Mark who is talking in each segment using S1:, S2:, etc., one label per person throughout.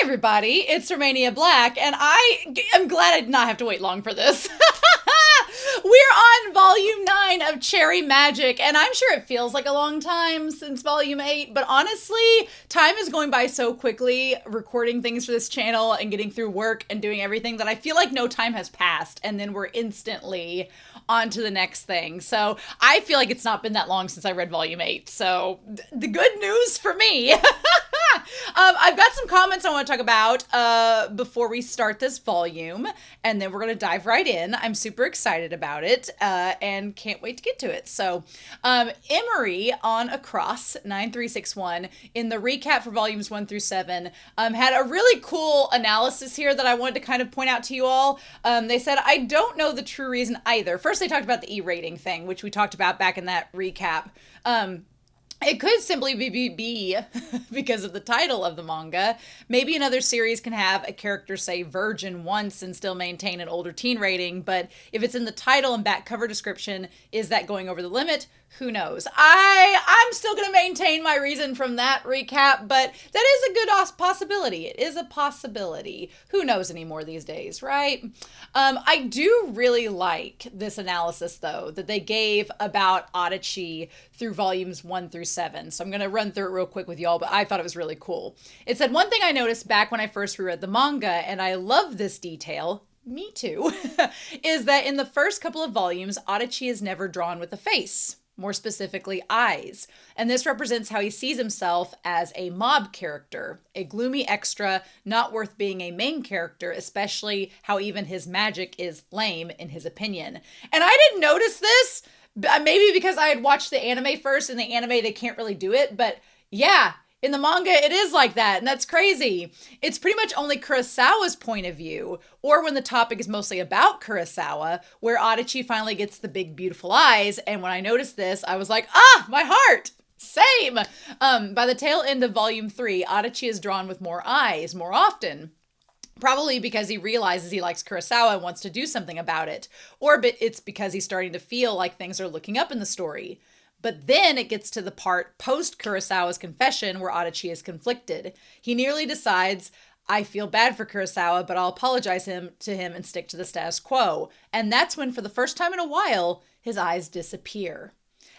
S1: everybody, it's Romania Black, and I am glad I did not have to wait long for this. We're on volume 9 of Cherry Magic, and I'm sure it feels like a long time since volume 8, but honestly, time is going by so quickly recording things for this channel and getting through work and doing everything that I feel like no time has passed, and then we're instantly on to the next thing. So I feel like it's not been that long since I read volume 8, so the good news for me. I've got some comments I want to talk about before we start this volume, and then we're going to dive right in. I'm super excited about it and can't wait to get to it. So Emery on Across 9361 in the recap for volumes 1 through 7 had a really cool analysis here that I wanted to kind of point out to you all. They said, I don't know the true reason either. First, they talked about the E-rating thing, which we talked about back in that recap. It could simply be because of the title of the manga. Maybe another series can have a character say virgin once and still maintain an older teen rating, but if it's in the title and back cover description, is that going over the limit? Who knows? I'm still going to maintain my reason from that recap, but that is a good possibility. It is a possibility. Who knows anymore these days, right? I do really like this analysis, though, that they gave about Adachi through volumes 1 through 7. So I'm going to run through it real quick with y'all, but I thought it was really cool. It said, one thing I noticed back when I first reread the manga, and I love this detail, me too, is that in the first couple of volumes, Adachi is never drawn with a face. More specifically, eyes. And this represents how he sees himself as a mob character, a gloomy extra, not worth being a main character, especially how even his magic is lame in his opinion. And I didn't notice this, maybe because I had watched the anime first. In the anime, they can't really do it, but yeah, in the manga, it is like that, and that's crazy. It's pretty much only Kurosawa's point of view, or when the topic is mostly about Kurosawa, where Adachi finally gets the big, beautiful eyes, and when I noticed this, I was like, my heart! Same! By the tail end of volume 3, Adachi is drawn with more eyes, more often. Probably because he realizes he likes Kurosawa and wants to do something about it, or it's because he's starting to feel like things are looking up in the story. But then it gets to the part post Kurosawa's confession where Adachi is conflicted. He nearly decides, I feel bad for Kurosawa, but I'll apologize to him and stick to the status quo. And that's when, for the first time in a while, his eyes disappear.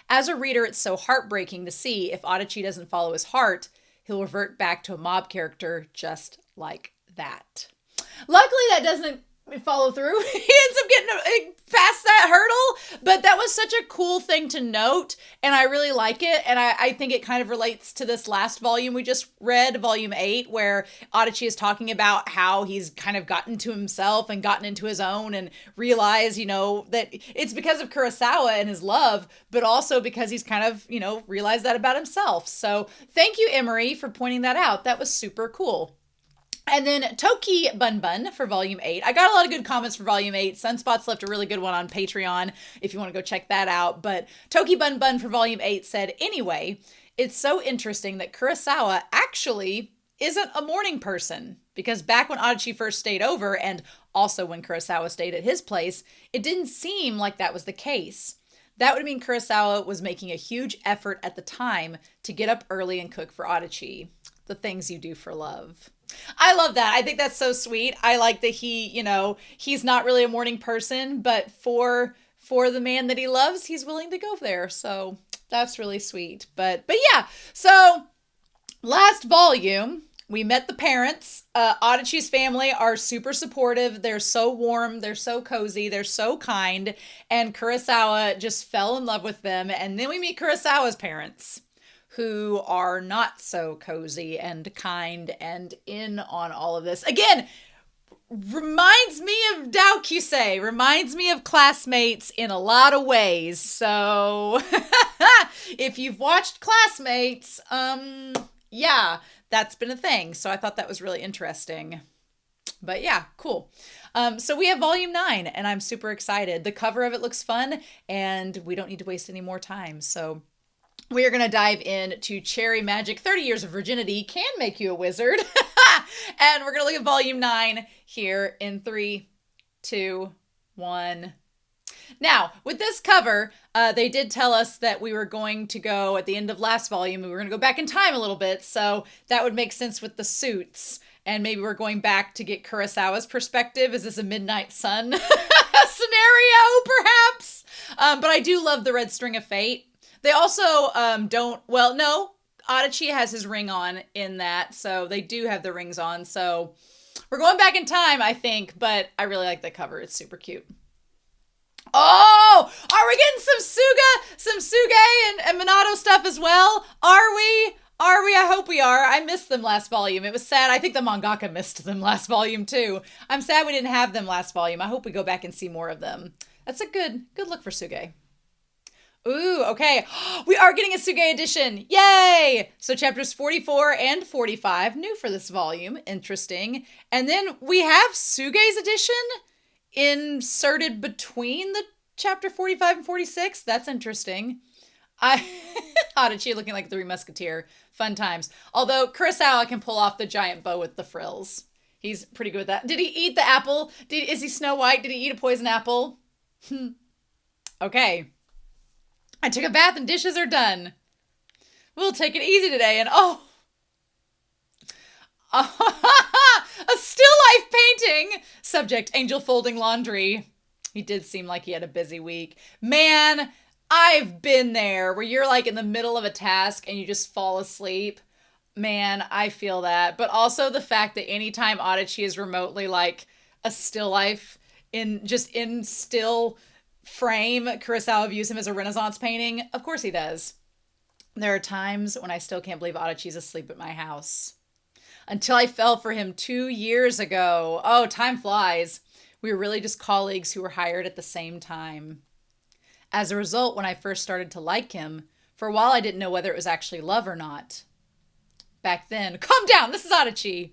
S1: As a reader, it's so heartbreaking to see if Adachi doesn't follow his heart, he'll revert back to a mob character just like that. Luckily, that doesn't follow through. He ends up getting past that hurdle, but that was such a cool thing to note, and I really like it, and I think it kind of relates to this last volume we just read, volume 8, where Adachi is talking about how he's kind of gotten to himself and gotten into his own and realized, that it's because of Kurosawa and his love, but also because he's kind of, realized that about himself. So thank you, Emery, for pointing that out. That was super cool. And then Toki Bun Bun for Volume 8. I got a lot of good comments for Volume 8. Sunspots left a really good one on Patreon if you want to go check that out. But Toki Bun Bun for Volume 8 said, anyway, it's so interesting that Kurosawa actually isn't a morning person. Because back when Adachi first stayed over, and also when Kurosawa stayed at his place, it didn't seem like that was the case. That would mean Kurosawa was making a huge effort at the time to get up early and cook for Adachi. The things you do for love. I love that. I think that's so sweet. I like that he's not really a morning person, but for the man that he loves, he's willing to go there. So that's really sweet. But yeah, so last volume, we met the parents. Adachi's family are super supportive. They're so warm. They're so cozy. They're so kind. And Kurosawa just fell in love with them. And then we meet Kurosawa's parents, who are not so cozy and kind and in on all of this. Again, reminds me of Daokusei, reminds me of Classmates in a lot of ways. So if you've watched Classmates, yeah, that's been a thing. So I thought that was really interesting. But yeah, cool. So we have volume 9 and I'm super excited. The cover of it looks fun and we don't need to waste any more time. So we are going to dive into Cherry Magic. 30 Years of Virginity can make you a wizard. And we're going to look at volume 9 here in 3, 2, 1. Now, with this cover, they did tell us that we were going to go at the end of last volume. We were going to go back in time a little bit. So that would make sense with the suits. And maybe we're going back to get Kurosawa's perspective. Is this a Midnight Sun scenario, perhaps? But I do love the Red String of Fate. They also no, Adachi has his ring on in that, so they do have the rings on. So we're going back in time, I think, but I really like the cover. It's super cute. Oh, are we getting some Tsuge and Minato stuff as well? Are we? I hope we are. I missed them last volume. It was sad. I think the mangaka missed them last volume too. I'm sad we didn't have them last volume. I hope we go back and see more of them. That's a good look for Tsuge. Ooh, okay. We are getting a Tsuge edition. Yay! So chapters 44 and 45, new for this volume. Interesting. And then we have Tsuge's edition inserted between the chapter 45 and 46. That's interesting. Adachi looking like the Three Musketeer. Fun times. Although Kurosawa can pull off the giant bow with the frills. He's pretty good with that. Did he eat the apple? Is he Snow White? Did he eat a poison apple? Okay. I took a bath and dishes are done. We'll take it easy today. And a still life painting. Subject, Angel folding laundry. He did seem like he had a busy week. Man, I've been there where you're like in the middle of a task and you just fall asleep. Man, I feel that. But also the fact that anytime Adachi is remotely like a still life in still frame, Kurosawa views him as a Renaissance painting. Of course he does. There are times when I still can't believe Adachi's asleep at my house. Until I fell for him 2 years ago. Oh, time flies. We were really just colleagues who were hired at the same time. As a result, when I first started to like him, for a while I didn't know whether it was actually love or not. Back then, calm down, this is Adachi.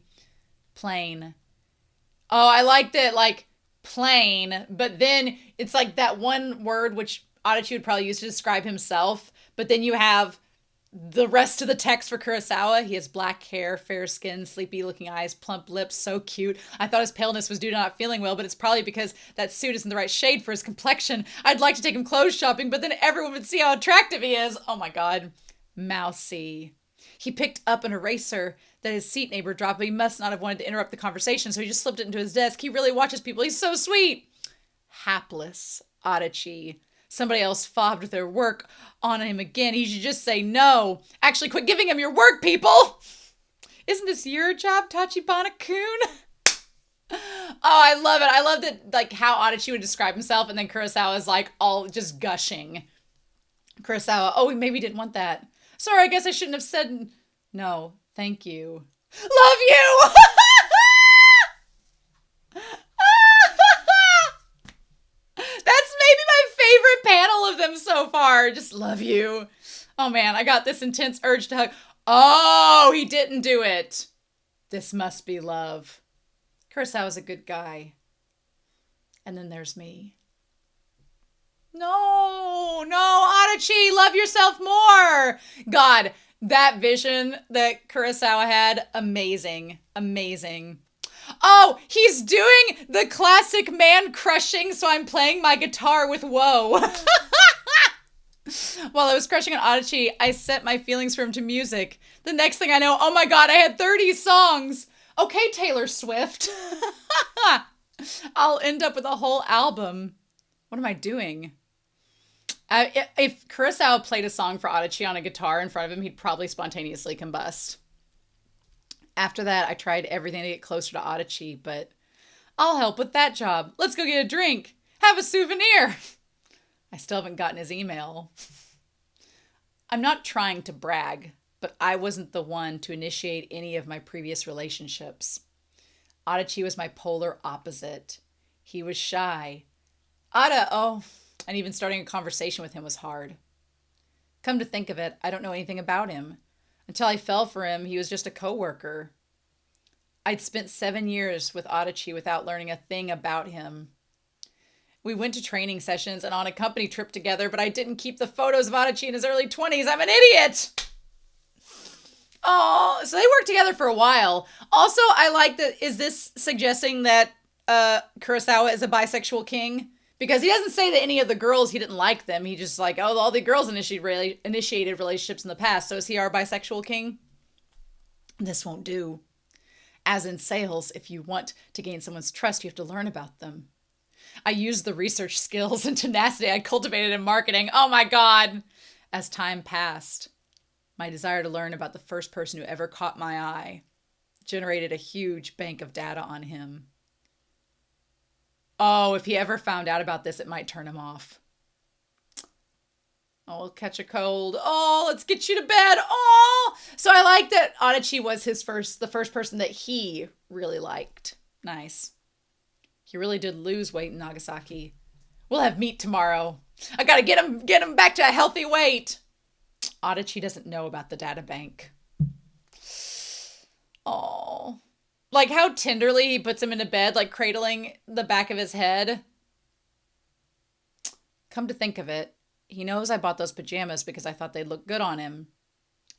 S1: Plain. Oh, I liked it, like, plain, but then it's like that one word which Adachi would probably use to describe himself, but then you have the rest of the text for Kurosawa. He has black hair, fair skin, sleepy looking eyes, plump lips, so cute. I thought his paleness was due to not feeling well, but it's probably because that suit isn't the right shade for his complexion. I'd like to take him clothes shopping, but then everyone would see how attractive he is. Oh my god. Mousy. He picked up an eraser that his seat neighbor dropped, but he must not have wanted to interrupt the conversation, so he just slipped it into his desk. He really watches people. He's so sweet. Hapless Adachi. Somebody else fobbed with their work on him again. He should just say no. Actually, quit giving him your work, people. Isn't this your job, Tachibana-kun? Oh, I love it. I love that, like, how Adachi would describe himself, and then Kurosawa is like all just gushing. Kurosawa, oh, we maybe didn't want that. Sorry, I guess I shouldn't have said no. Thank you. Love you! That's maybe my favorite panel of them so far. Just love you. Oh man, I got this intense urge to hug. Oh, he didn't do it. This must be love. Kurosawa's a good guy. And then there's me. No, Adachi, love yourself more. God, that vision that Kurosawa had, amazing, amazing. Oh, he's doing the classic man crushing, so I'm playing my guitar with woe. While I was crushing on Adachi, I set my feelings for him to music. The next thing I know, oh my god, I had 30 songs. Okay, Taylor Swift. I'll end up with a whole album. What am I doing? If Kurosawa played a song for Adachi on a guitar in front of him, he'd probably spontaneously combust. After that, I tried everything to get closer to Adachi, but I'll help with that job. Let's go get a drink. Have a souvenir. I still haven't gotten his email. I'm not trying to brag, but I wasn't the one to initiate any of my previous relationships. Adachi was my polar opposite. He was shy. And even starting a conversation with him was hard. Come to think of it, I don't know anything about him. Until I fell for him, he was just a coworker. I'd spent 7 years with Adachi without learning a thing about him. We went to training sessions and on a company trip together, but I didn't keep the photos of Adachi in his early 20s. I'm an idiot! Oh, so they worked together for a while. Also, I like that, is this suggesting that Kurosawa is a bisexual king? Because he doesn't say that any of the girls, he didn't like them. He just like, oh, all the girls initiated relationships in the past. So is he our bisexual king? This won't do. As in sales, if you want to gain someone's trust, you have to learn about them. I used the research skills and tenacity I cultivated in marketing. Oh my God. As time passed, my desire to learn about the first person who ever caught my eye generated a huge bank of data on him. Oh, if he ever found out about this, it might turn him off. Oh, we'll catch a cold. Oh, let's get you to bed. Oh, so I like that Adachi was the first person that he really liked. Nice. He really did lose weight in Nagasaki. We'll have meat tomorrow. I gotta get him back to a healthy weight. Adachi doesn't know about the data bank. Oh, like how tenderly he puts him into bed, like cradling the back of his head. Come to think of it, he knows I bought those pajamas because I thought they'd look good on him.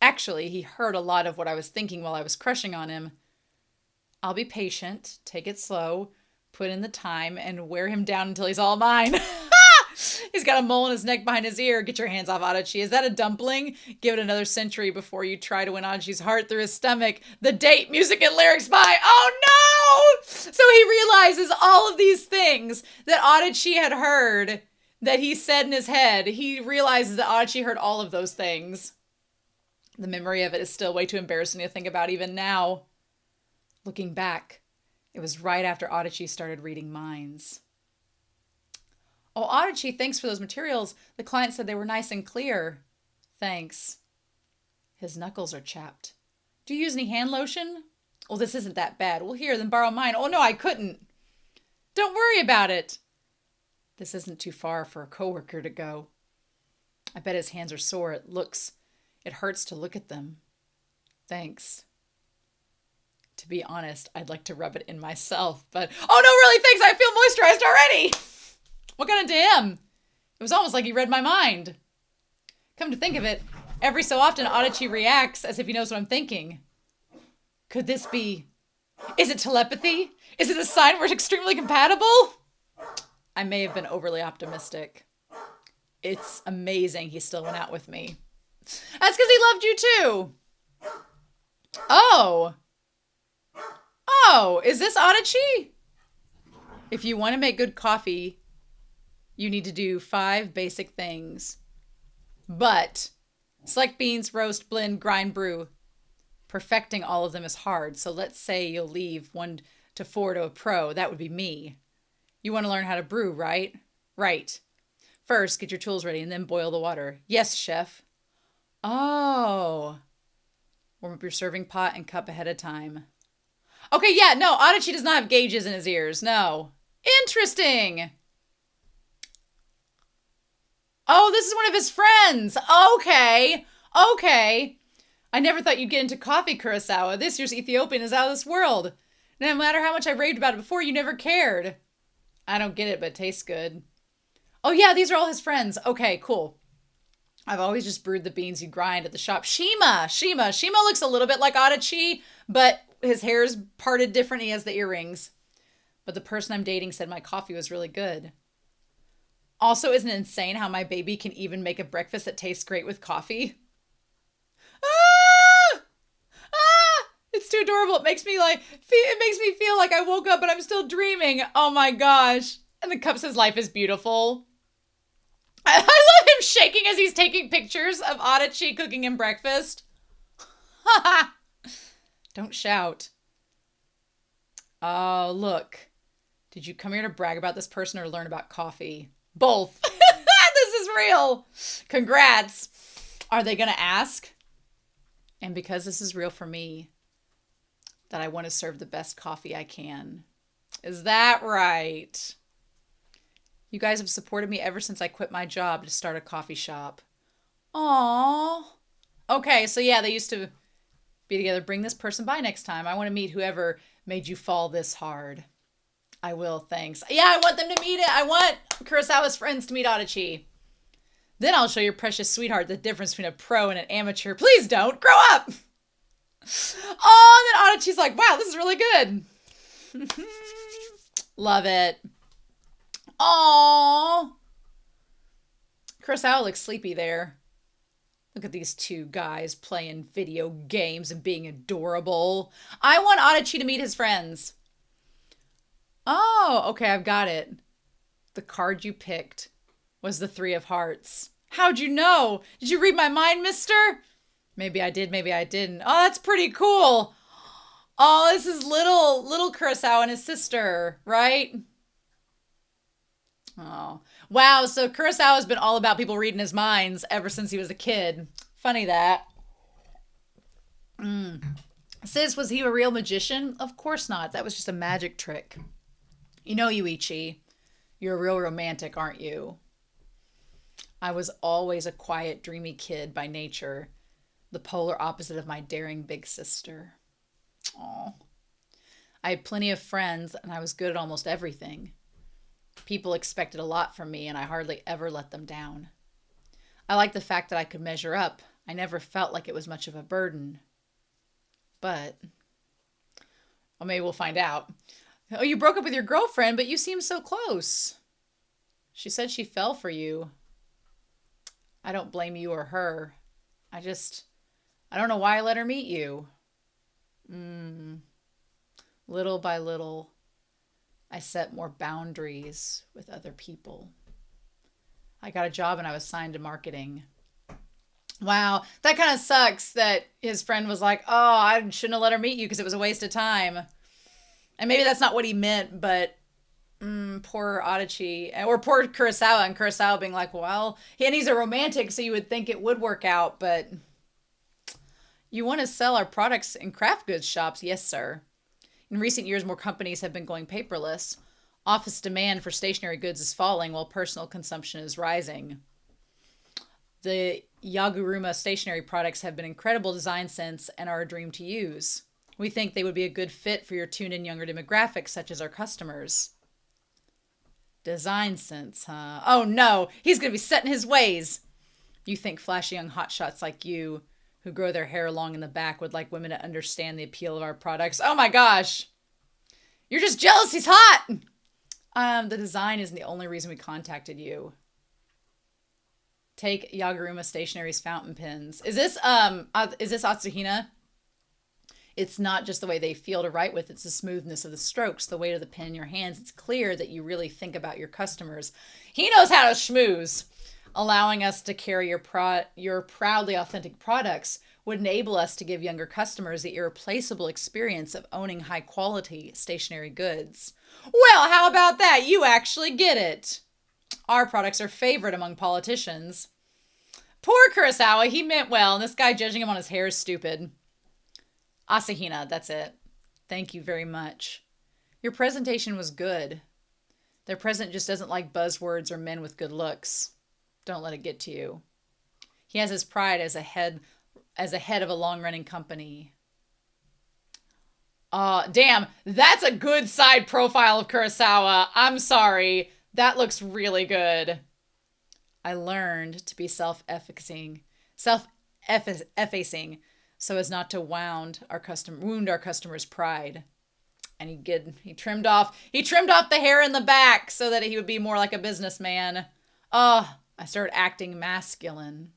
S1: Actually, he heard a lot of what I was thinking while I was crushing on him. I'll be patient, take it slow, put in the time, and wear him down until he's all mine. He's got a mole in his neck behind his ear. Get your hands off Adachi. Is that a dumpling? Give it another century before you try to win Adachi's heart through his stomach. The date, music, and lyrics by... Oh no! So he realizes all of these things that Adachi had heard that he said in his head. He realizes that Adachi heard all of those things. The memory of it is still way too embarrassing to think about even now. Looking back, it was right after Adachi started reading minds. Oh, Adachi, thanks for those materials. The client said they were nice and clear. Thanks. His knuckles are chapped. Do you use any hand lotion? Oh, this isn't that bad. Well, here, then borrow mine. Oh, no, I couldn't. Don't worry about it. This isn't too far for a coworker to go. I bet his hands are sore. It hurts to look at them. Thanks. To be honest, I'd like to rub it in myself, but... Oh, no, really, thanks. I feel moisturized already. What got into him? It was almost like he read my mind. Come to think of it, every so often Adachi reacts as if he knows what I'm thinking. Could this be... Is it telepathy? Is it a sign we're extremely compatible? I may have been overly optimistic. It's amazing he still went out with me. That's because he loved you too. Oh. Oh, is this Adachi? If you want to make good coffee... You need to do 5 basic things. But select beans, roast, blend, grind, brew. Perfecting all of them is hard. So let's say you'll leave 1 to 4 to a pro. That would be me. You want to learn how to brew, right? Right. First, get your tools ready and then boil the water. Yes, chef. Oh. Warm up your serving pot and cup ahead of time. Okay, yeah, no, Adachi does not have gauges in his ears. No. Interesting. Oh, this is one of his friends. Okay. Okay. I never thought you'd get into coffee, Kurosawa. This year's Ethiopian is out of this world. No matter how much I raved about it before, you never cared. I don't get it, but it tastes good. Oh, yeah, these are all his friends. Okay, cool. I've always just brewed the beans you grind at the shop. Shima looks a little bit like Adachi, but his hair's parted different. He has the earrings. But the person I'm dating said my coffee was really good. Also, isn't it insane how my baby can even make a breakfast that tastes great with coffee? Ah! Ah! It's too adorable. It makes me feel like I woke up but I'm still dreaming. Oh my gosh. And the cup says life is beautiful. I love him shaking as he's taking pictures of Adachi cooking him breakfast. Don't shout. Oh, look. Did you come here to brag about this person or learn about coffee? Both. This is real. Congrats. Are they going to ask? And because this is real for me, that I want to serve the best coffee I can. Is that right? You guys have supported me ever since I quit my job to start a coffee shop. Aww. Okay, so yeah, they used to be together. Bring this person by next time. I want to meet whoever made you fall this hard. I will, thanks. Yeah, I want them to meet it. I want Kurosawa's friends to meet Adachi. Then I'll show your precious sweetheart the difference between a pro and an amateur. Please don't. Grow up. Oh, and then Adachi's like, wow, this is really good. Love it. Aww. Kurosawa looks sleepy there. Look at these two guys playing video games and being adorable. I want Adachi to meet his friends. Oh, okay, I've got it. The card you picked was the Three of Hearts. How'd you know? Did you read my mind, mister? Maybe I did, maybe I didn't. Oh, that's pretty cool. Oh, this is little Kurosawa and his sister, right? Oh, wow. So Kurosawa's been all about people reading his minds ever since he was a kid. Funny that. Sis, was he a real magician? Of course not. That was just a magic trick. You know, Yuichi, you're a real romantic, aren't you? I was always a quiet, dreamy kid by nature, the polar opposite of my daring big sister. Aw. I had plenty of friends, and I was good at almost everything. People expected a lot from me, and I hardly ever let them down. I liked the fact that I could measure up. I never felt like it was much of a burden. But, well, maybe we'll find out. Oh, you broke up with your girlfriend, but you seem so close. She said she fell for you. I don't blame you or her. I don't know why I let her meet you. Little by little, I set more boundaries with other people. I got a job and I was signed to marketing. Wow, that kind of sucks that his friend was like, oh, I shouldn't have let her meet you because it was a waste of time. And maybe that's not what he meant, but poor Adachi, or poor Kurosawa, and Kurosawa being like, well, he's a romantic, so you would think it would work out, but you want to sell our products in craft goods shops? Yes, sir. In recent years, more companies have been going paperless. Office demand for stationery goods is falling while personal consumption is rising. The Yaguruma stationery products have been incredible design sense and are a dream to use. We think they would be a good fit for your tuned-in younger demographics, such as our customers. Design sense, huh? Oh no, he's going to be set in his ways. You think flashy young hotshots like you, who grow their hair long in the back, would like women to understand the appeal of our products? Oh my gosh. You're just jealous he's hot. The design isn't the only reason we contacted you. Take Yaguruma Stationery's fountain pens. Is this Atsuhina? It's not just the way they feel to write with, it's the smoothness of the strokes, the weight of the pen in your hands. It's clear that you really think about your customers. He knows how to schmooze. Allowing us to carry your proudly authentic products would enable us to give younger customers the irreplaceable experience of owning high-quality stationery goods. Well, how about that? You actually get it. Our products are favored among politicians. Poor Kurosawa, he meant well, and this guy judging him on his hair is stupid. Asahina, that's it. Thank you very much. Your presentation was good. Their president just doesn't like buzzwords or men with good looks. Don't let it get to you. He has his pride as a head of a long-running company. Damn, that's a good side profile of Kurosawa. I'm sorry. That looks really good. I learned to be self-effacing, so as not to wound our customer's pride. And he trimmed off the hair in the back so that he would be more like a businessman. I started acting masculine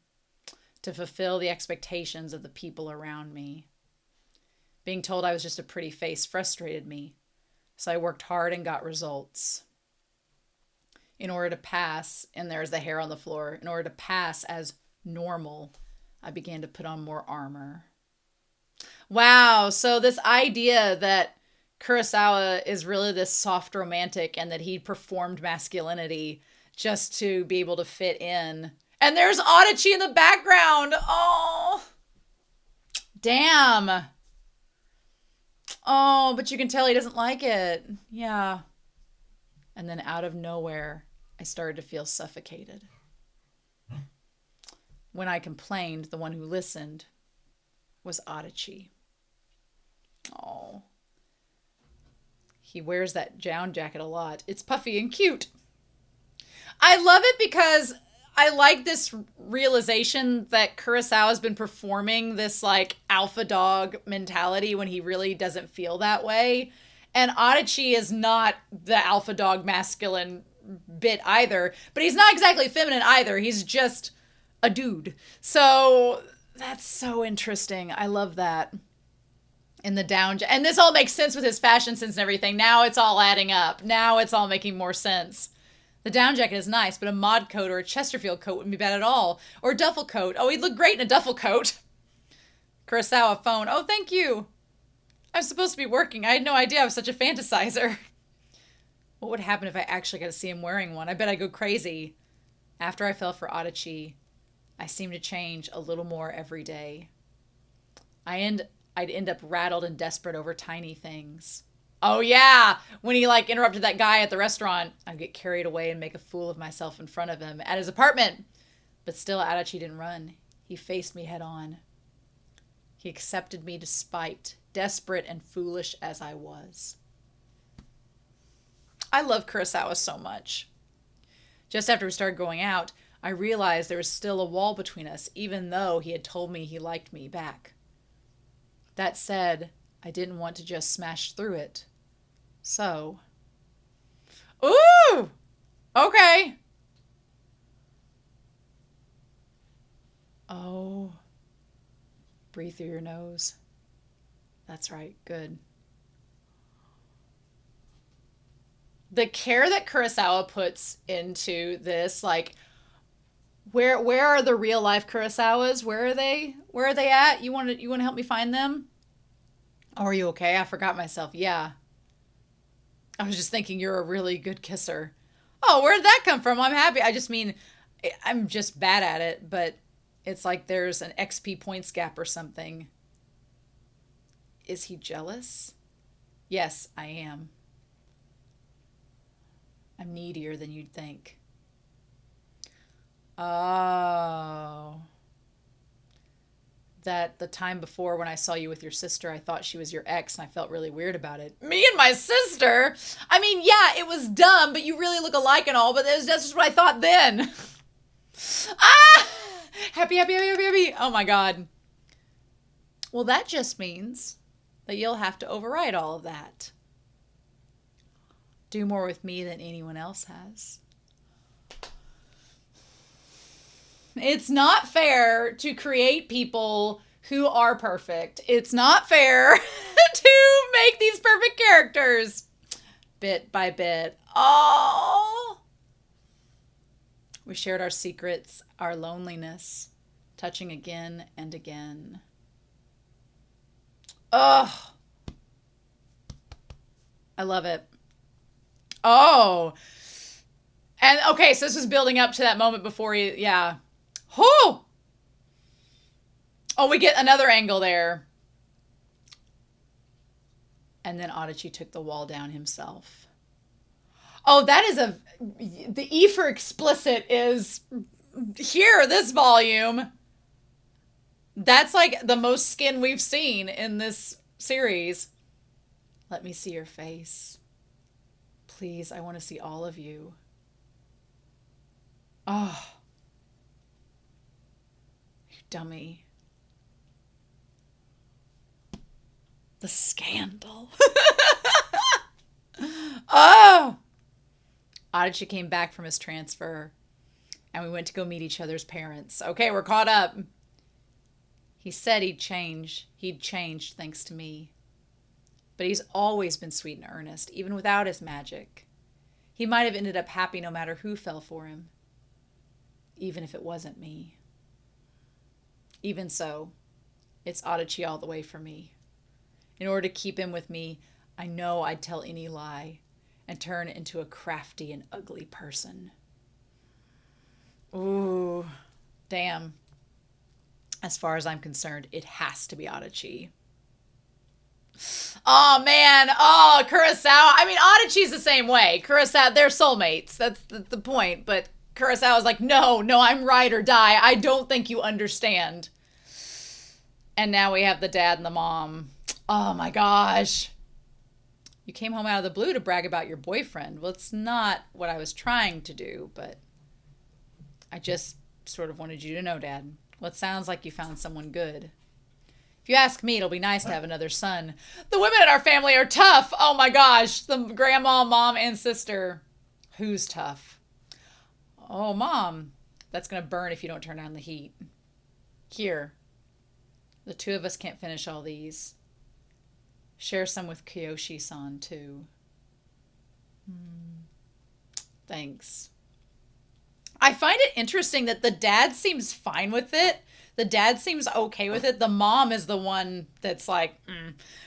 S1: to fulfill the expectations of the people around me. Being told I was just a pretty face frustrated me, so I worked hard and got results. In order to pass, and there's the hair on the floor, in order to pass as normal, I began to put on more armor. Wow, so this idea that Kurosawa is really this soft romantic and that he performed masculinity just to be able to fit in. And there's Adachi in the background. Oh, damn. Oh, but you can tell he doesn't like it. Yeah. And then out of nowhere, I started to feel suffocated. When I complained, the one who listened was Adachi. Oh. He wears that down jacket a lot. It's puffy and cute. I love it because I like this realization that Kurosawa's been performing this like alpha dog mentality when he really doesn't feel that way. And Adachi is not the alpha dog masculine bit either, but he's not exactly feminine either. He's just a dude. So that's so interesting. I love that. In the down, and this all makes sense with his fashion sense and everything. Now it's all adding up. Now it's all making more sense. The down jacket is nice, but a mod coat or a Chesterfield coat wouldn't be bad at all. Or a duffel coat. Oh, he'd look great in a duffel coat. Kurosawa phone. Oh, thank you. I'm supposed to be working. I had no idea I was such a fantasizer. What would happen if I actually got to see him wearing one? I bet I'd go crazy. After I fell for Adachi, I seemed to change a little more every day. I'd end up rattled and desperate over tiny things. Oh yeah, when he like interrupted that guy at the restaurant, I'd get carried away and make a fool of myself in front of him at his apartment. But still, Adachi didn't run. He faced me head on. He accepted me despite, desperate and foolish as I was. I love Kurosawa so much. Just after we started going out, I realized there was still a wall between us, even though he had told me he liked me back. That said, I didn't want to just smash through it. So. Ooh! Okay. Oh. Breathe through your nose. That's right. Good. The care that Kurosawa puts into this, like, where are the real life Kurosawas? Where are they? Where are they at? You want to help me find them? Oh, are you okay? I forgot myself. Yeah. I was just thinking you're a really good kisser. Oh, where did that come from? I'm happy. I just mean, I'm just bad at it, but it's like there's an XP points gap or something. Is he jealous? Yes, I am. I'm needier than you'd think. Oh. That the time before when I saw you with your sister, I thought she was your ex and I felt really weird about it. Me and my sister? I mean, yeah, it was dumb, but you really look alike and all, but that's just what I thought then. Ah! Happy. Oh my God. Well, that just means that you'll have to override all of that. Do more with me than anyone else has. It's not fair to create people who are perfect. It's not fair to make these perfect characters bit by bit. Oh, we shared our secrets, our loneliness, touching again and again. Oh, I love it. Oh, and okay, so this was building up to that moment before he, yeah. Oh, we get another angle there. And then Adachi took the wall down himself. Oh, that is the E for explicit is here, this volume. That's like the most skin we've seen in this series. Let me see your face. Please, I want to see all of you. Oh. Dummy. The scandal. Oh! Adachi came back from his transfer, and we went to go meet each other's parents. Okay, we're caught up. He said he'd change. He'd changed thanks to me. But he's always been sweet and earnest, even without his magic. He might have ended up happy no matter who fell for him, even if it wasn't me. Even so, it's Adachi all the way for me. In order to keep him with me, I know I'd tell any lie and turn into a crafty and ugly person. Ooh, damn. As far as I'm concerned, it has to be Adachi. Oh, man. Oh, Kurosawa. I mean, Adachi's the same way. Kurosawa, they're soulmates. That's the point. But Kurosawa's like, no, I'm ride or die. I don't think you understand. And now we have the dad and the mom. Oh my gosh. You came home out of the blue to brag about your boyfriend. Well, it's not what I was trying to do, but I just sort of wanted you to know, Dad. Well, it sounds like you found someone good. If you ask me, it'll be nice to have another son. The women in our family are tough. Oh my gosh. The grandma, mom, and sister. Who's tough? Oh, Mom. That's going to burn if you don't turn down the heat. Here. The two of us can't finish all these. Share some with Kiyoshi-san, too. Thanks. I find it interesting that the dad seems fine with it. The dad seems okay with it. The mom is the one that's like,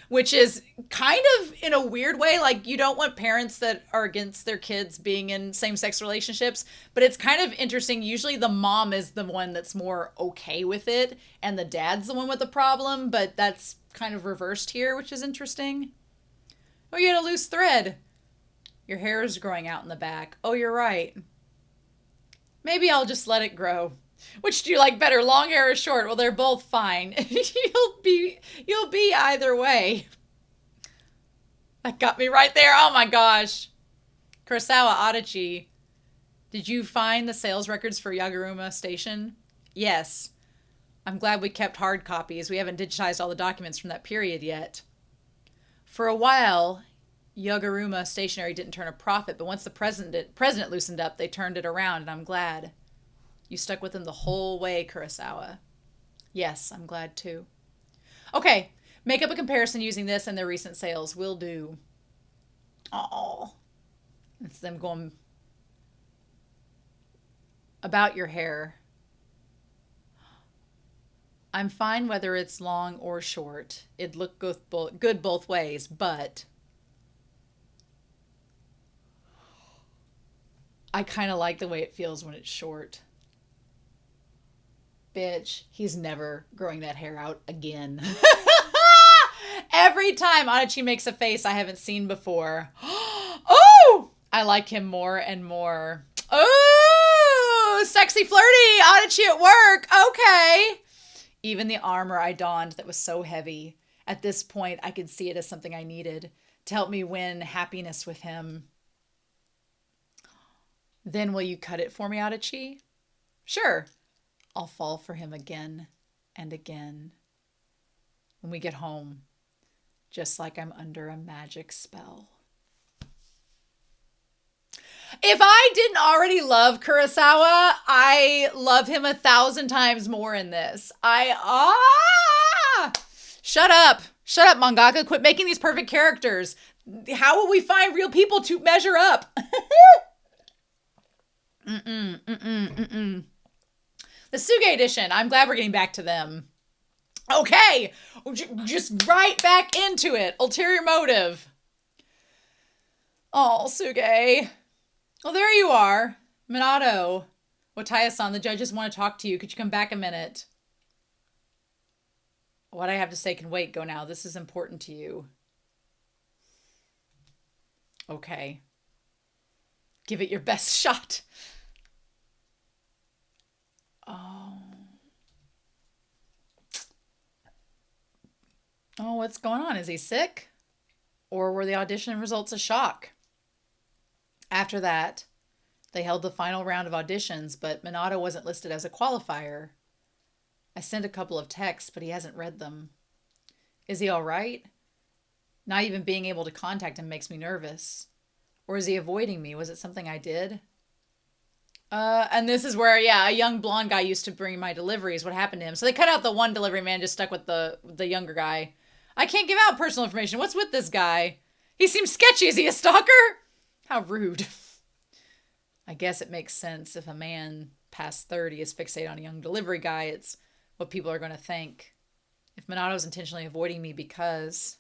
S1: which is kind of in a weird way. Like, you don't want parents that are against their kids being in same-sex relationships, but it's kind of interesting. Usually the mom is the one that's more okay with it, and the dad's the one with the problem, but that's kind of reversed here, which is interesting. Oh, you had a loose thread. Your hair is growing out in the back. Oh, you're right. Maybe I'll just let it grow. Which do you like better, long hair or short? Well, they're both fine. You'll be either way. That got me right there. Oh my gosh. Kurosawa Adachi. Did you find the sales records for Yaguruma Station? Yes. I'm glad we kept hard copies. We haven't digitized all the documents from that period yet. For a while, Yaguruma Stationery didn't turn a profit, but once the president loosened up, they turned it around, and I'm glad. You stuck with them the whole way, Kurosawa. Yes, I'm glad too. Okay, make up a comparison using this and their recent sales. Will do. Oh, it's them going about your hair. I'm fine whether it's long or short. It'd look good both ways, but I kind of like the way it feels when it's short. Bitch, he's never growing that hair out again. Every time Adachi makes a face I haven't seen before. Oh! I like him more and more. Oh! Sexy flirty! Adachi at work! Okay! Even the armor I donned that was so heavy. At this point, I could see it as something I needed to help me win happiness with him. Then will you cut it for me, Adachi? Sure. I'll fall for him again and again when we get home, just like I'm under a magic spell. If I didn't already love Kurosawa, I love him 1,000 times more in this. Shut up. Shut up, mangaka. Quit making these perfect characters. How will we find real people to measure up? The Tsuge edition. I'm glad we're getting back to them. Okay. Just right back into it. Ulterior motive. Oh, Tsuge. Well, there you are. Minato. Wataya-san, the judges want to talk to you. Could you come back a minute? What I have to say can wait. Go now. This is important to you. Okay. Give it your best shot. Oh, what's going on? Is he sick? Or were the audition results a shock? After that, they held the final round of auditions, but Minato wasn't listed as a qualifier. I sent a couple of texts, but he hasn't read them. Is he all right? Not even being able to contact him makes me nervous. Or is he avoiding me? Was it something I did? And this is where, yeah, a young blonde guy used to bring my deliveries. What happened to him? So they cut out the one delivery man, just stuck with the younger guy. I can't give out personal information. What's with this guy? He seems sketchy. Is he a stalker? How rude. I guess it makes sense. If a man past 30 is fixated on a young delivery guy, it's what people are going to think. If Minato's intentionally avoiding me because...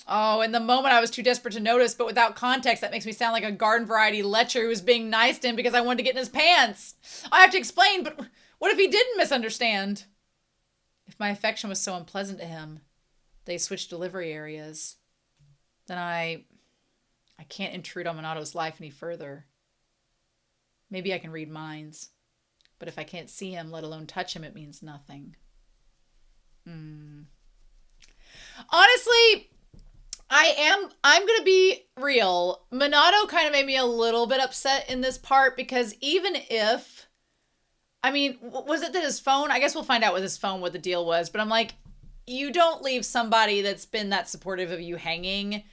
S1: Oh, in the moment I was too desperate to notice, but without context, that makes me sound like a garden variety lecher who was being nice to him because I wanted to get in his pants. I have to explain, but what if he didn't misunderstand? If my affection was so unpleasant to him, they switched delivery areas, then I can't intrude on Minato's life any further. Maybe I can read minds, but if I can't see him, let alone touch him, it means nothing. Honestly, I'm going to be real. Minato kind of made me a little bit upset in this part because even if, I mean, was it that his phone? I guess we'll find out with his phone what the deal was, but I'm like, you don't leave somebody that's been that supportive of you hanging.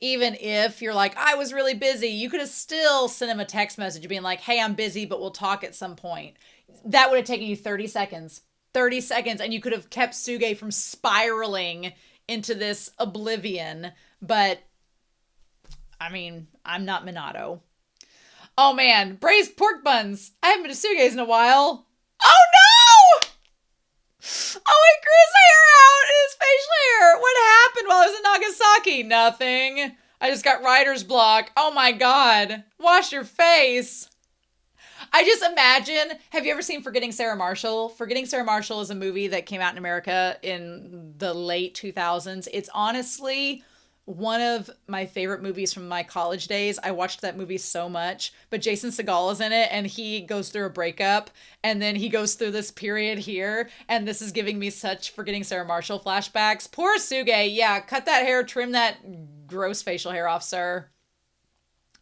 S1: Even if you're like, I was really busy, you could have still sent him a text message being like, hey, I'm busy, but we'll talk at some point. That would have taken you 30 seconds. 30 seconds, and you could have kept Tsuge from spiraling into this oblivion. But, I mean, I'm not Minato. Oh man, braised pork buns. I haven't been to Tsuge's in a while. Oh no! Oh, he grew his hair out and his facial hair. What happened while I was in Nagasaki? Nothing. I just got writer's block. Oh my god. Wash your face. I just imagine, have you ever seen Forgetting Sarah Marshall? Forgetting Sarah Marshall is a movie that came out in America in the late 2000s. It's honestly one of my favorite movies from my college days. I watched that movie so much, but Jason Segel is in it and he goes through a breakup and then he goes through this period here, and this is giving me such Forgetting Sarah Marshall flashbacks. Poor Tsuge. Yeah, cut that hair, trim that gross facial hair off, sir.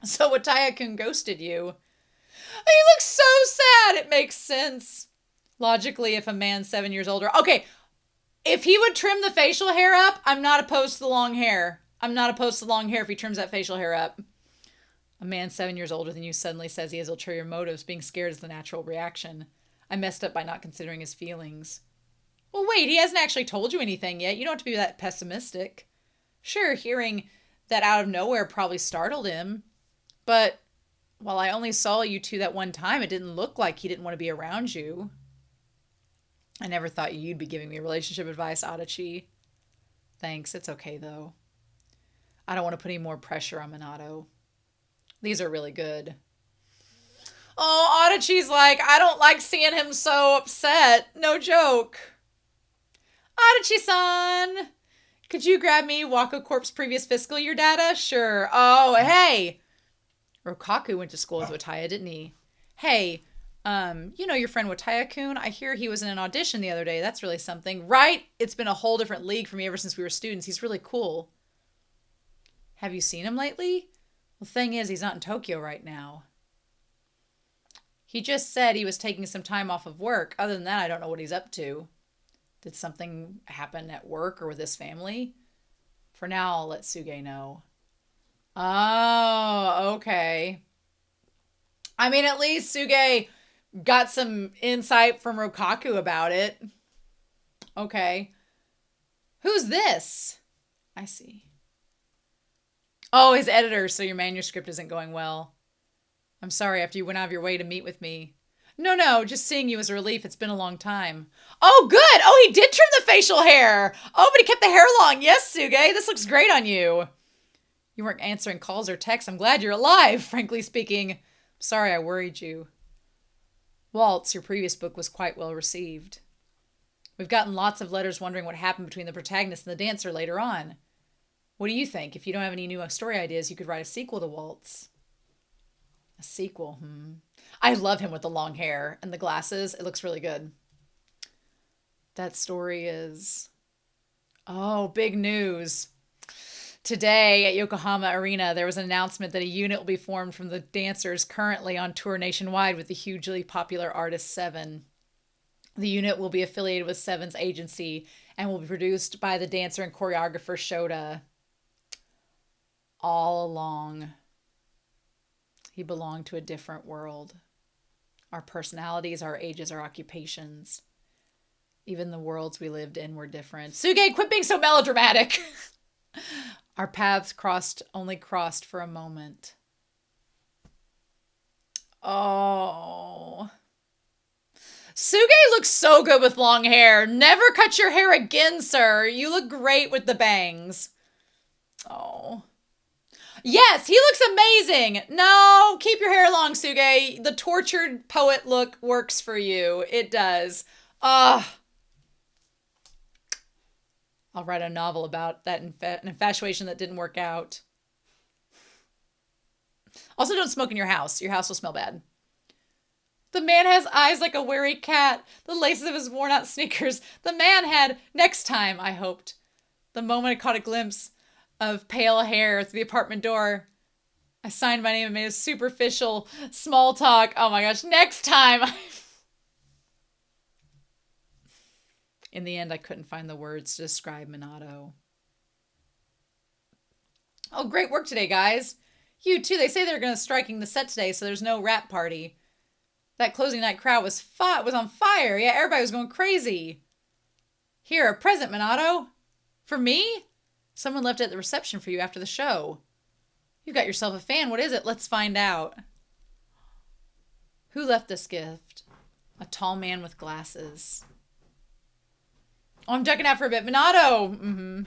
S1: So Wataya-kun ghosted you. He looks so sad. It makes sense. Logically, if a man's 7 years older. Okay, if he would trim the facial hair up, I'm not opposed to the long hair. I'm not opposed to the long hair if he trims that facial hair up. A man 7 years older than you suddenly says he has ulterior motives. Being scared is the natural reaction. I messed up by not considering his feelings. Well, wait, he hasn't actually told you anything yet. You don't have to be that pessimistic. Sure, hearing that out of nowhere probably startled him. But while I only saw you two that one time, it didn't look like he didn't want to be around you. I never thought you'd be giving me relationship advice, Adachi. Thanks, it's okay though. I don't want to put any more pressure on Minato. These are really good. Oh, Adachi's like, I don't like seeing him so upset. No joke. Adachi-san, could you grab me Waka Corp's previous fiscal year data? Sure. Oh, hey. Rokaku went to school with Wataya, didn't he? Hey, you know your friend Wataya-kun? I hear he was in an audition the other day. That's really something. Right? It's been a whole different league for me ever since we were students. He's really cool. Have you seen him lately? Well, the thing is, he's not in Tokyo right now. He just said he was taking some time off of work. Other than that, I don't know what he's up to. Did something happen at work or with his family? For now, I'll let Tsuge know. Oh, okay. I mean, at least Tsuge got some insight from Rokaku about it. Okay. Who's this? I see. Oh, his editor, so your manuscript isn't going well. I'm sorry after you went out of your way to meet with me. No, just seeing you was a relief. It's been a long time. Oh, good. Oh, he did trim the facial hair. Oh, but he kept the hair long. Yes, Tsuge, this looks great on you. You weren't answering calls or texts. I'm glad you're alive, frankly speaking. Sorry I worried you. Waltz, your previous book was quite well received. We've gotten lots of letters wondering what happened between the protagonist and the dancer later on. What do you think? If you don't have any new story ideas, you could write a sequel to Waltz. A sequel, I love him with the long hair and the glasses. It looks really good. That story is... Oh, big news. Today at Yokohama Arena, there was an announcement that a unit will be formed from the dancers currently on tour nationwide with the hugely popular artist Seven. The unit will be affiliated with Seven's agency and will be produced by the dancer and choreographer Shota. All along, he belonged to a different world. Our personalities, our ages, our occupations, even the worlds we lived in were different. Tsuge, quit being so melodramatic! Our paths only crossed for a moment. Oh. Tsuge looks so good with long hair. Never cut your hair again, sir. You look great with the bangs. Oh. Yes, he looks amazing. No, keep your hair long, Tsuge. The tortured poet look works for you. It does. Ugh. I'll write a novel about that an infatuation that didn't work out. Also, don't smoke in your house. Your house will smell bad. The man has eyes like a wary cat. The laces of his worn-out sneakers. The man had, next time, I hoped. The moment I caught a glimpse of pale hair through the apartment door, I signed my name and made a superficial small talk. Oh my gosh, next time! In the end, I couldn't find the words to describe Minato. Oh, great work today, guys. You too. They say they're going to striking the set today, so there's no rap party. That closing night crowd was on fire. Yeah, everybody was going crazy. Here, a present, Minato. For me? Someone left it at the reception for you after the show. You got yourself a fan. What is it? Let's find out. Who left this gift? A tall man with glasses. Oh, I'm checking out for a bit. Minato! Mm-hmm.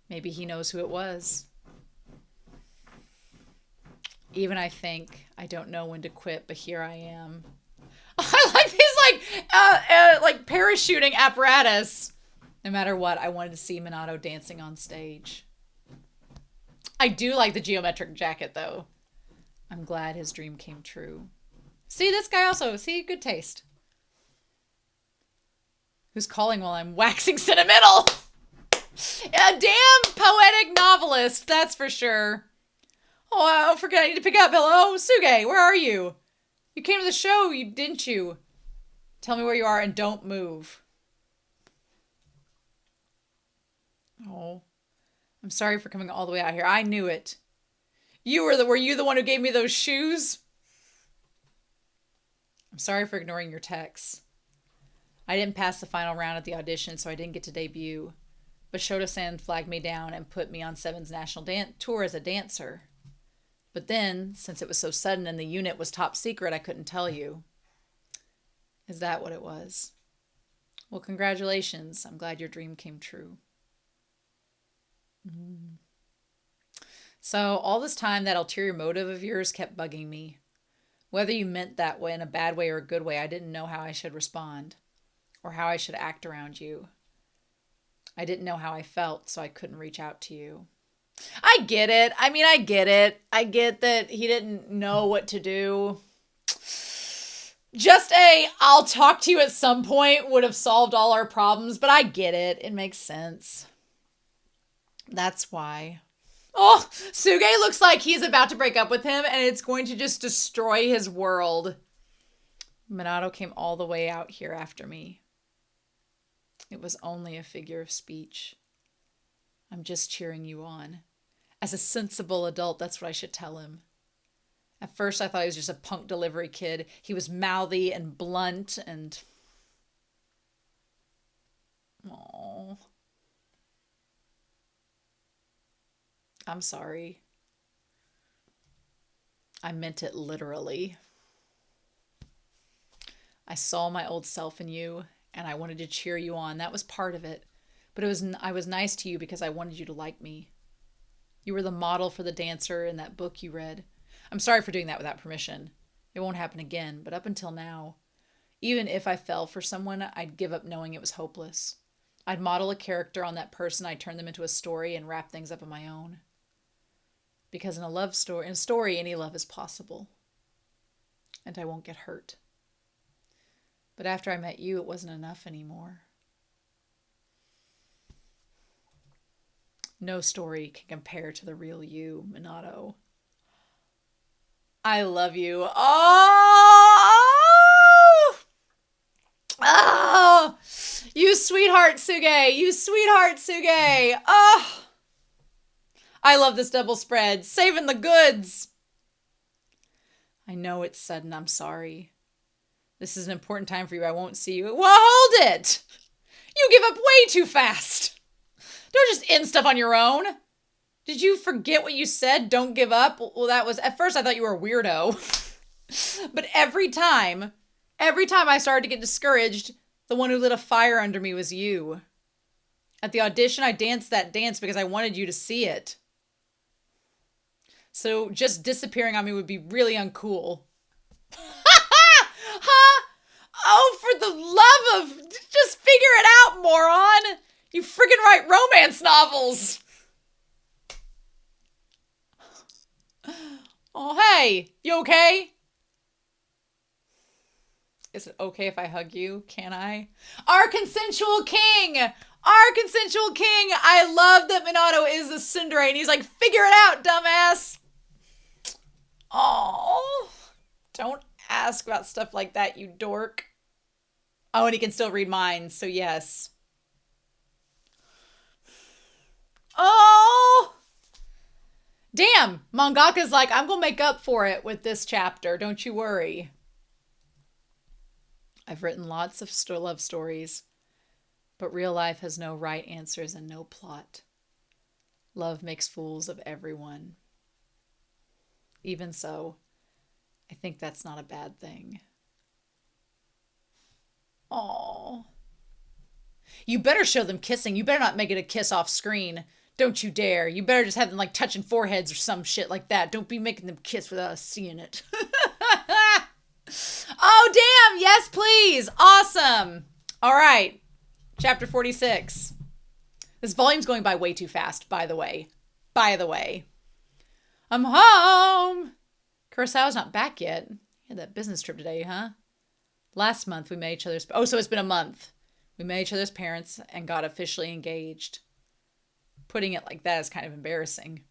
S1: Maybe he knows who it was. Even I think I don't know when to quit, but here I am. I like these like parachuting apparatus. No matter what, I wanted to see Minato dancing on stage. I do like the geometric jacket though. I'm glad his dream came true. See, this guy also, good taste. Who's calling while I'm waxing sentimental? A damn poetic novelist, that's for sure. Oh, I forget, I need to pick up. Hello, Tsuge, where are you? You came to the show, didn't you? Tell me where you are and don't move. Oh, I'm sorry for coming all the way out here. I knew it. Were you the one who gave me those shoes? I'm sorry for ignoring your texts. I didn't pass the final round at the audition, so I didn't get to debut. But Shota-san flagged me down and put me on Seven's national tour as a dancer. But then, since it was so sudden and the unit was top secret, I couldn't tell you. Is that what it was? Well, congratulations. I'm glad your dream came true. So all this time, that ulterior motive of yours kept bugging me. Whether you meant that way in a bad way or a good way, I didn't know how I should respond or how I should act around you. I didn't know how I felt, so I couldn't reach out to you. I get it. I mean, I get it. I get that he didn't know what to do. Just I'll talk to you at some point would have solved all our problems, but I get it. It makes sense. That's why. Oh, Tsuge looks like he's about to break up with him and it's going to just destroy his world. Minato came all the way out here after me. It was only a figure of speech. I'm just cheering you on. As a sensible adult, that's what I should tell him. At first, I thought he was just a punk delivery kid. He was mouthy and blunt and... Aww. I'm sorry. I meant it literally. I saw my old self in you, and I wanted to cheer you on. That was part of it. But I was nice to you because I wanted you to like me. You were the model for the dancer in that book you read. I'm sorry for doing that without permission. It won't happen again, but up until now, even if I fell for someone, I'd give up knowing it was hopeless. I'd model a character on that person, I'd turn them into a story and wrap things up on my own. Because in a story, any love is possible. And I won't get hurt. But after I met you, it wasn't enough anymore. No story can compare to the real you, Minato. I love you. Oh! Oh! You sweetheart, Tsuge. You sweetheart, Tsuge. Oh! I love this double spread. Saving the goods. I know it's sudden. I'm sorry. This is an important time for you. I won't see you. Well, hold it. You give up way too fast. Don't just end stuff on your own. Did you forget what you said? Don't give up? Well, that was... At first, I thought you were a weirdo. But every time I started to get discouraged, the one who lit a fire under me was you. At the audition, I danced that dance because I wanted you to see it. So just disappearing on me would be really uncool. Huh? Oh, for the love of... Just figure it out, moron. You friggin' write romance novels. Oh, hey. You okay? Is it okay if I hug you? Can I? Our consensual king! Our consensual king! I love that Minato is a tsundere and he's like, figure it out, dumbass! Oh, don't ask about stuff like that, you dork. Oh, and he can still read minds, so yes. Oh! damn! Mangaka's like, I'm gonna make up for it with this chapter. Don't you worry. I've written lots of love stories, but real life has no right answers and no plot. Love makes fools of everyone. Even so, I think that's not a bad thing. Aww. You better show them kissing. You better not make it a kiss off screen. Don't you dare. You better just have them like touching foreheads or some shit like that. Don't be making them kiss without us seeing it. Oh, damn. Yes, please. Awesome. All right. Chapter 46. This volume's going by way too fast, by the way. By the way. I'm home. Kurosawa's not back yet. He had that business trip today, huh? Last month we met each other's... Oh, so it's been a month. We met each other's parents and got officially engaged. Putting it like that is kind of embarrassing.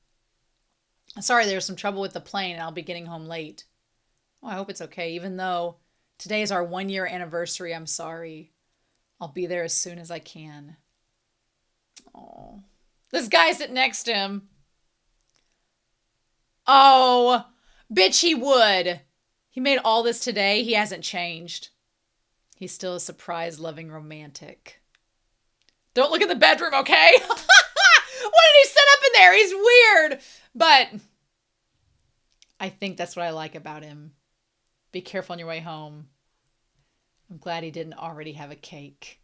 S1: Sorry, there's some trouble with the plane and I'll be getting home late. Oh, I hope it's okay. Even though today is our 1-year anniversary, I'm sorry. I'll be there as soon as I can. Oh, this guy sitting next to him. Oh, bitch, he would. He made all this today. He hasn't changed. He's still a surprise-loving romantic. Don't look in the bedroom, okay? What did he set up in there? He's weird. But I think that's what I like about him. Be careful on your way home. I'm glad he didn't already have a cake.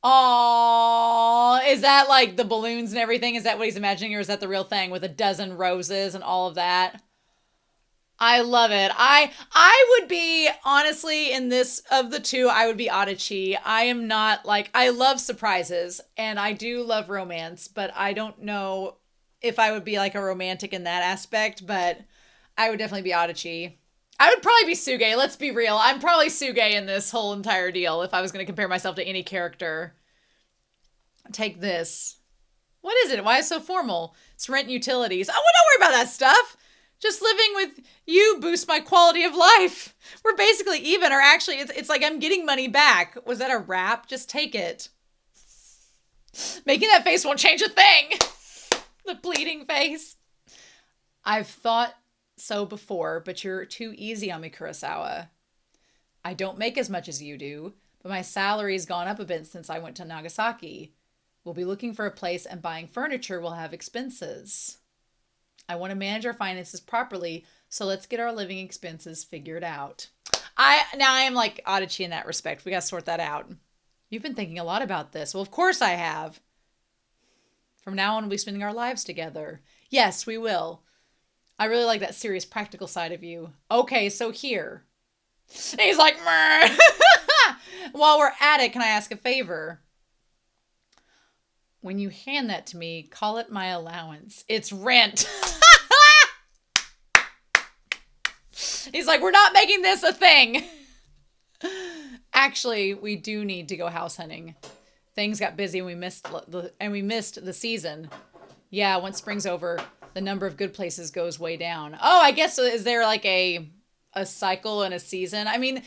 S1: Oh, is that like the balloons and everything? Is that what he's imagining, or is that the real thing with a dozen roses and all of that? I love it. I would be, honestly, in this, of the two, I would be Adachi. I am not like, I love surprises and I do love romance, but I don't know if I would be like a romantic in that aspect, but I would definitely be Adachi. I would probably be Tsuge. Let's be real. I'm probably Tsuge in this whole entire deal if I was going to compare myself to any character. Take this. What is it? Why is it so formal? It's rent and utilities. Oh, well, don't worry about that stuff. Just living with you boosts my quality of life. We're basically even, or actually, it's like I'm getting money back. Was that a rap? Just take it. Making that face won't change a thing. The pleading face. I've thought so before, but you're too easy on me, Kurosawa. I don't make as much as you do, but my salary's gone up a bit since I went to Nagasaki. We'll be looking for a place and buying furniture will have expenses. I want to manage our finances properly, so let's get our living expenses figured out. I am like Adachi in that respect. We got to sort that out. You've been thinking a lot about this. Well, of course I have. From now on, we'll be spending our lives together. Yes, we will. I really like that serious, practical side of you. Okay, so here. And he's like, meh. While we're at it, can I ask a favor? When you hand that to me, call it my allowance. It's rent. He's like, we're not making this a thing. Actually, we do need to go house hunting. Things got busy and we missed the season. Yeah, once spring's over, the number of good places goes way down. Oh, I guess, is there like a cycle and a season? I mean,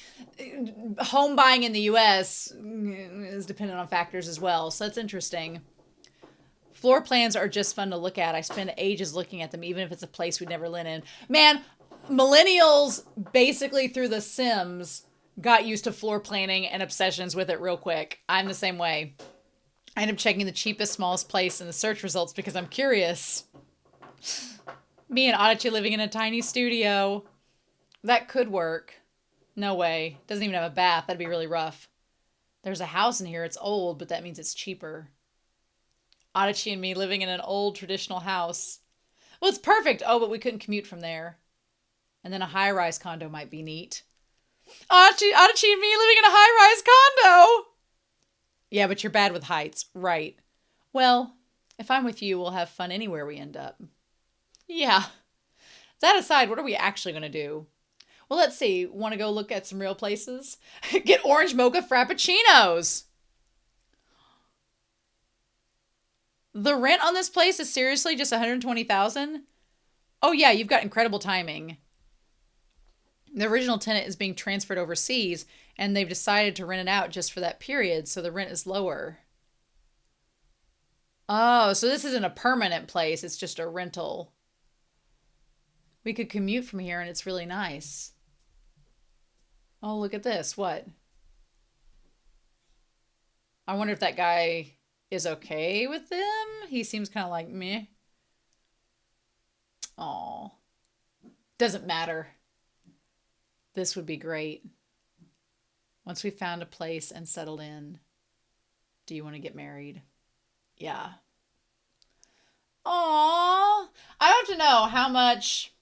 S1: home buying in the U.S. is dependent on factors as well, so that's interesting. Floor plans are just fun to look at. I spend ages looking at them, even if it's a place we'd never lived in. Man, millennials basically through The Sims got used to floor planning and obsessions with it real quick. I'm the same way. I end up checking the cheapest, smallest place in the search results because I'm curious. Me and Adachi living in a tiny studio. That could work. No way. Doesn't even have a bath. That'd be really rough. There's a house in here. It's old, but that means it's cheaper. Adachi and me living in an old traditional house. Well, it's perfect. Oh, but we couldn't commute from there. And then a high-rise condo might be neat. Adachi and me living in a high-rise condo. Yeah, but you're bad with heights. Right. Well, if I'm with you, we'll have fun anywhere we end up. Yeah. That aside, what are we actually going to do? Well, let's see. Want to go look at some real places? Get orange mocha frappuccinos. The rent on this place is seriously just $120,000? Oh yeah, you've got incredible timing. The original tenant is being transferred overseas, and they've decided to rent it out just for that period, so the rent is lower. Oh, so this isn't a permanent place. It's just a rental. We could commute from here and it's really nice. Oh, look at this. What? I wonder if that guy is okay with them. He seems kind of like me. Oh, doesn't matter. This would be great. Once we found a place and settled in, do you want to get married? Yeah. Aw. I have to know how much.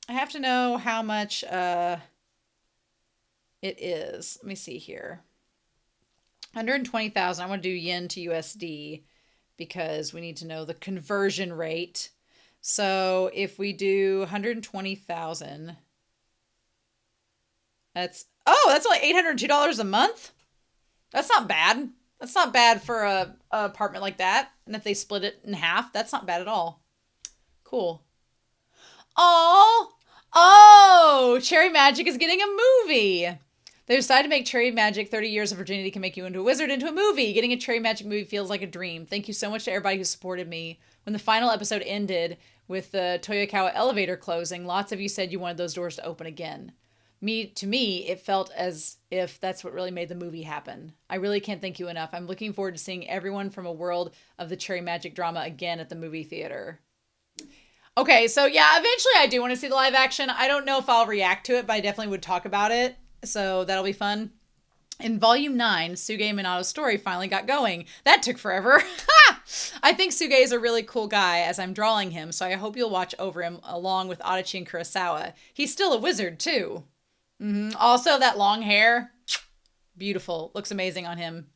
S1: I have to know how much it is. Let me see here. 120,000. I want to do yen to USD because we need to know the conversion rate. So if we do 120,000, that's only $802 a month. That's not bad. That's not bad for a apartment like that. And if they split it in half, that's not bad at all. Cool. Oh, Cherry Magic is getting a movie. They decided to make Cherry Magic 30 Years of Virginity Can Make You Into a Wizard into a movie. Getting a Cherry Magic movie feels like a dream. Thank you so much to everybody who supported me. When the final episode ended with the Toyokawa elevator closing, lots of you said you wanted those doors to open again. To me, it felt as if that's what really made the movie happen. I really can't thank you enough. I'm looking forward to seeing everyone from a world of the Cherry Magic drama again at the movie theater. Okay, so yeah, eventually I do want to see the live action. I don't know if I'll react to it, but I definitely would talk about it. So that'll be fun. In Volume 9, Tsuge and Minato's story finally got going. That took forever. I think Tsuge is a really cool guy as I'm drawing him, so I hope you'll watch over him along with Adachi and Kurosawa. He's still a wizard, too. Also, that long hair. Beautiful. Looks amazing on him.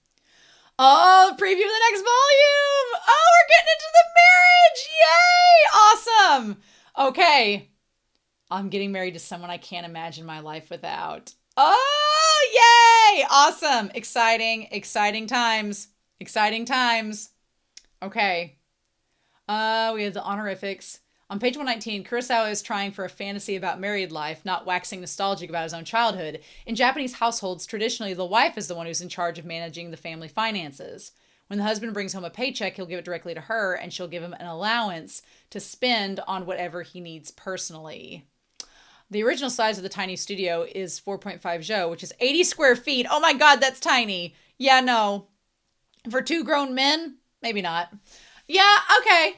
S1: Oh, preview of the next volume. Oh, we're getting into the marriage. Yay. Awesome. Okay. I'm getting married to someone I can't imagine my life without. Oh, yay. Awesome. Exciting times. Exciting times. Okay. We have the honorifics. On page 119, Kurosawa is trying for a fantasy about married life, not waxing nostalgic about his own childhood. In Japanese households, traditionally, the wife is the one who's in charge of managing the family finances. When the husband brings home a paycheck, he'll give it directly to her, and she'll give him an allowance to spend on whatever he needs personally. The original size of the tiny studio is 4.5 jo, which is 80 square feet. Oh my God, that's tiny. Yeah, no. For 2 grown men? Maybe not. Yeah, okay.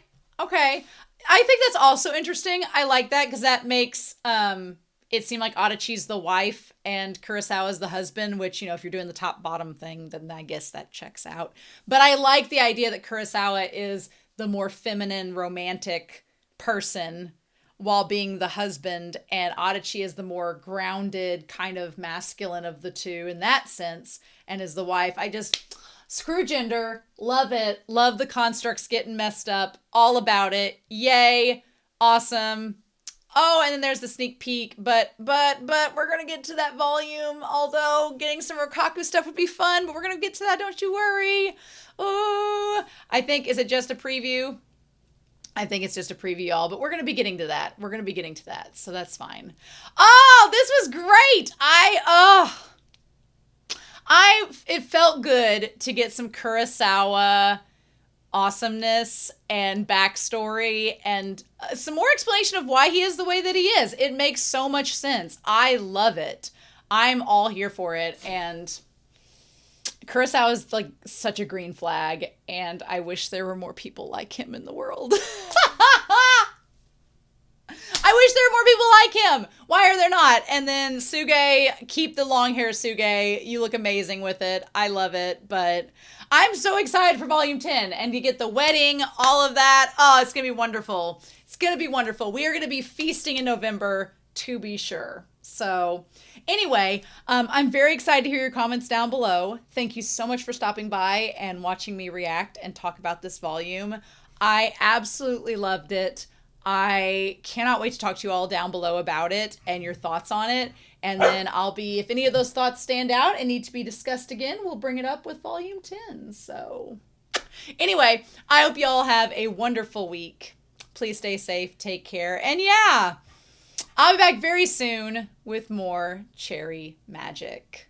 S1: I think that's also interesting. I like that because that makes it seem like Adachi's the wife and Kurosawa's the husband, which, you know, if you're doing the top-bottom thing, then I guess that checks out. But I like the idea that Kurosawa is the more feminine, romantic person while being the husband, and Adachi is the more grounded, kind of masculine of the two in that sense, and is the wife. Screw gender. Love it. Love the constructs getting messed up. All about it. Yay. Awesome. Oh, and then there's the sneak peek, but we're going to get to that volume, although getting some Rokaku stuff would be fun, but we're going to get to that. Don't you worry. Oh, is it just a preview? I think it's just a preview, y'all, but we're going to be getting to that. So that's fine. Oh, this was great. It felt good to get some Kurosawa awesomeness and backstory and some more explanation of why he is the way that he is. It makes so much sense. I love it. I'm all here for it. And Kurosawa is like such a green flag, and I wish there were more people like him in the world. I wish there were more people like him. Why are there not? And then Tsuge, keep the long hair, Tsuge. You look amazing with it. I love it. But I'm so excited for volume 10 and to get the wedding, all of that. Oh, it's going to be wonderful. It's going to be wonderful. We are going to be feasting in November, to be sure. So anyway, I'm very excited to hear your comments down below. Thank you so much for stopping by and watching me react and talk about this volume. I absolutely loved it. I cannot wait to talk to you all down below about it and your thoughts on it. And then if any of those thoughts stand out and need to be discussed again, we'll bring it up with volume 10. So anyway, I hope you all have a wonderful week. Please stay safe, take care. And yeah, I'll be back very soon with more Cherry Magic.